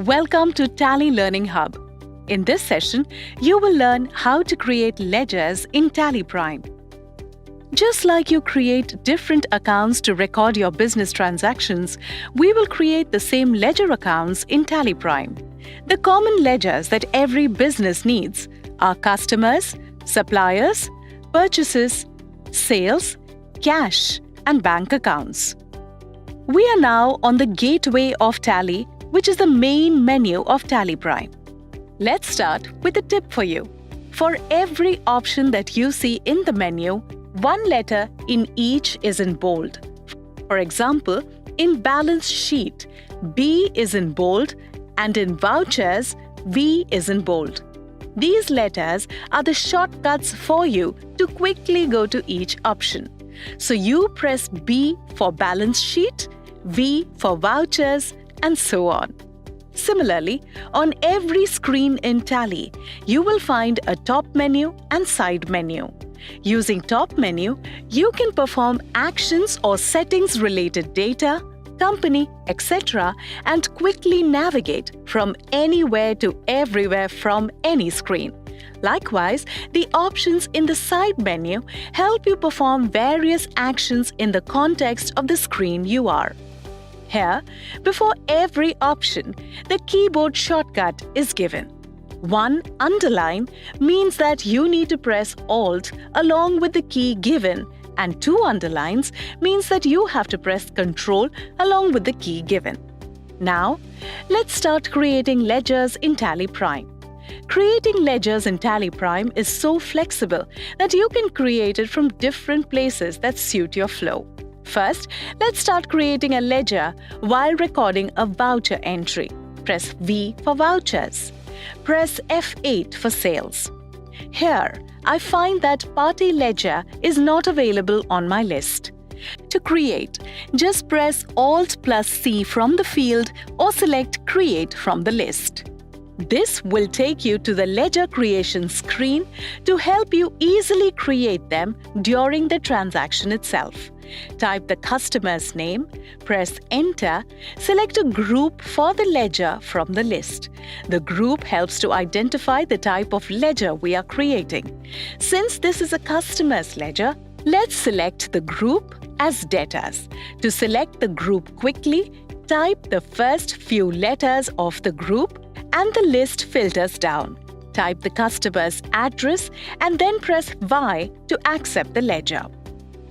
Welcome to Tally Learning Hub. In this session, you will learn how to create ledgers in TallyPrime. Just like you create different accounts to record your business transactions, we will create the same ledger accounts in TallyPrime. The common ledgers that every business needs are customers, suppliers, purchases, sales, cash, and bank accounts. We are now on the gateway of Tally, which is the main menu of TallyPrime. Let's start with a tip for you. For every option that you see in the menu, one letter in each is in bold. For example, in balance sheet, B is in bold, and in vouchers, V is in bold. These letters are the shortcuts for you to quickly go to each option. So you press B for balance sheet, V for vouchers, and so on. Similarly, on every screen in Tally, you will find a top menu and side menu. Using top menu, you can perform actions or settings related data, company, etc. and quickly navigate from anywhere to everywhere from any screen. Likewise, the options in the side menu help you perform various actions in the context of the screen you are. Here, before every option, the keyboard shortcut is given. One underline means that you need to press Alt along with the key given, and two underlines means that you have to press Ctrl along with the key given. Now, let's start creating ledgers in TallyPrime. Creating ledgers in TallyPrime is so flexible that you can create it from different places that suit your flow. First, let's start creating a ledger while recording a voucher entry. Press V for vouchers. Press F8 for sales. Here, I find that party ledger is not available on my list. To create, just press Alt plus C from the field or select Create from the list. This will take you to the ledger creation screen to help you easily create them during the transaction itself. Type the customer's name, press Enter, select a group for the ledger from the list. The group helps to identify the type of ledger we are creating. Since this is a customer's ledger, let's select the group as debtors. To select the group quickly, type the first few letters of the group and the list filters down. Type the customer's address and then press Y to accept the ledger.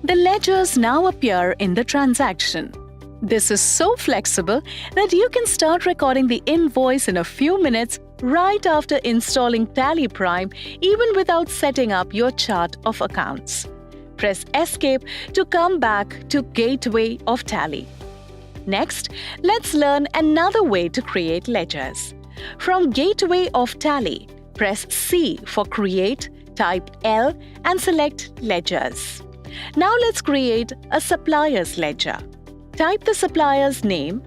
The ledgers now appear in the transaction. This is so flexible that you can start recording the invoice in a few minutes right after installing TallyPrime, even without setting up your chart of accounts. Press Escape to come back to Gateway of Tally. Next, let's learn another way to create ledgers. From Gateway of Tally, press C for Create, type L and select Ledgers. Now let's create a supplier's ledger. Type the supplier's name,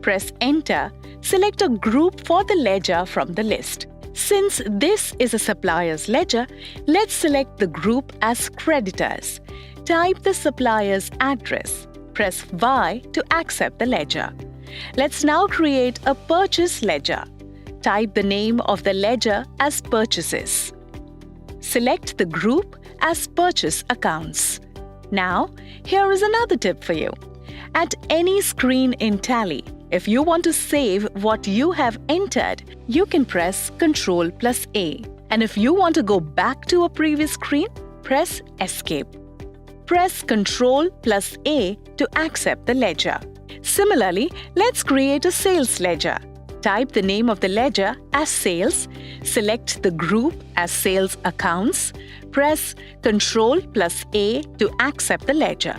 press Enter, select a group for the ledger from the list. Since this is a supplier's ledger, let's select the group as creditors. Type the supplier's address, press Y to accept the ledger. Let's now create a purchase ledger. Type the name of the ledger as Purchases. Select the group as Purchase Accounts. Now, here is another tip for you. At any screen in Tally, if you want to save what you have entered, you can press Ctrl plus A. And if you want to go back to a previous screen, press Escape. Press Ctrl plus A to accept the ledger. Similarly, let's create a sales ledger. Type the name of the ledger as Sales, select the group as Sales Accounts, press Ctrl plus A to accept the ledger.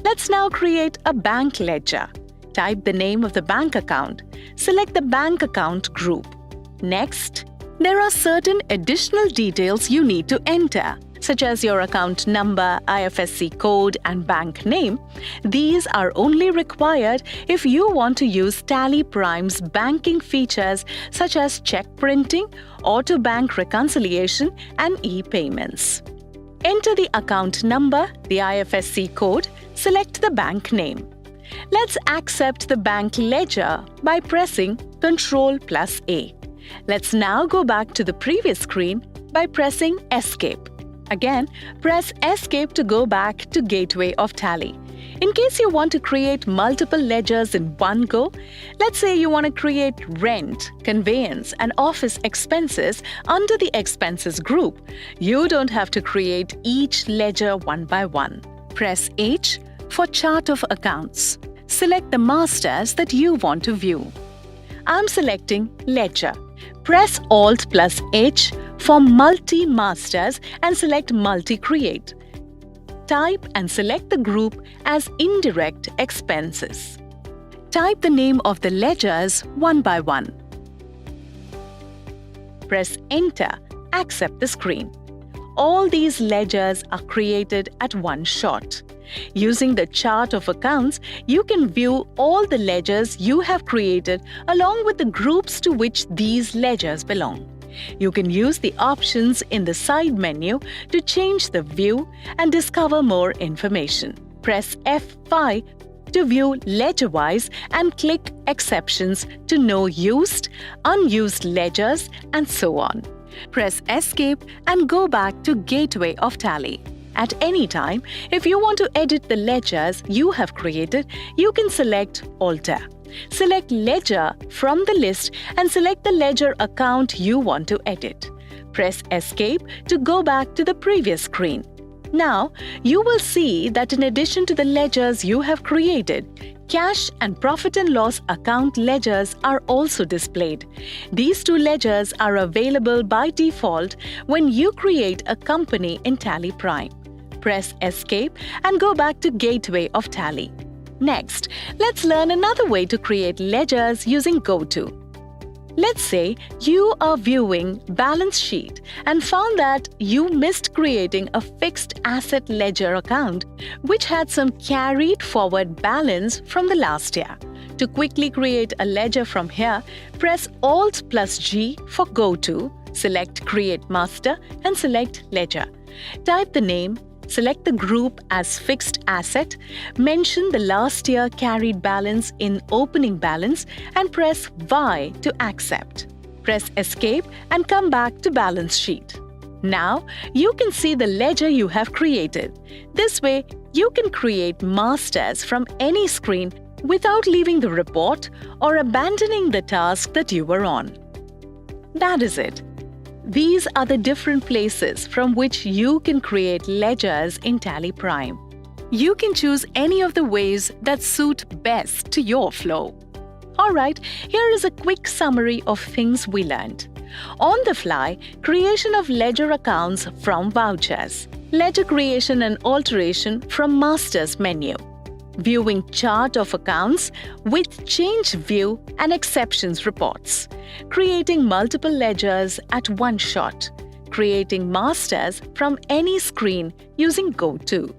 Let's now create a bank ledger. Type the name of the bank account, select the bank account group. Next, there are certain additional details you need to enter, such as your account number, IFSC code, and bank name. These are only required if you want to use TallyPrime's banking features such as check printing, auto bank reconciliation, and e-payments. Enter the account number, the IFSC code, select the bank name. Let's accept the bank ledger by pressing Ctrl+A. Let's now go back to the previous screen by pressing Escape. Again, press Escape to go back to Gateway of Tally. In case you want to create multiple ledgers in one go, let's say you want to create rent, conveyance, and office expenses under the expenses group. You don't have to create each ledger one by one. Press H for Chart of Accounts. Select the masters that you want to view. I'm selecting Ledger. Press Alt+H for Multi-Masters and select Multi-Create. Type and select the group as Indirect Expenses. Type the name of the ledgers one by one. Press Enter. Accept the screen. All these ledgers are created at one shot. Using the chart of accounts, you can view all the ledgers you have created along with the groups to which these ledgers belong. You can use the options in the side menu to change the view and discover more information. Press F5 to view ledger-wise and click Exceptions to know used, unused ledgers, and so on. Press Escape and go back to Gateway of Tally. At any time, if you want to edit the ledgers you have created, you can select Alter. Select Ledger from the list and select the ledger account you want to edit. Press Escape to go back to the previous screen. Now, you will see that in addition to the ledgers you have created, cash and profit and loss account ledgers are also displayed. These two ledgers are available by default when you create a company in TallyPrime. Press Escape and go back to Gateway of Tally. Next, let's learn another way to create ledgers using GoTo. Let's say you are viewing balance sheet and found that you missed creating a fixed asset ledger account which had some carried forward balance from the last year. To quickly create a ledger from here, press Alt+G for GoTo, select Create Master and select Ledger. Type the name, select the group as Fixed Asset, mention the last year carried balance in Opening Balance and press Y to accept. Press Escape and come back to Balance Sheet. Now, you can see the ledger you have created. This way, you can create masters from any screen without leaving the report or abandoning the task that you were on. That is it. These are the different places from which you can create ledgers in TallyPrime. You can choose any of the ways that suit best to your flow. Alright, here is a quick summary of things we learned. On the fly, creation of ledger accounts from vouchers. Ledger creation and alteration from Masters menu. Viewing chart of accounts with change view and exceptions reports. Creating multiple ledgers at one shot. Creating masters from any screen using GoTo.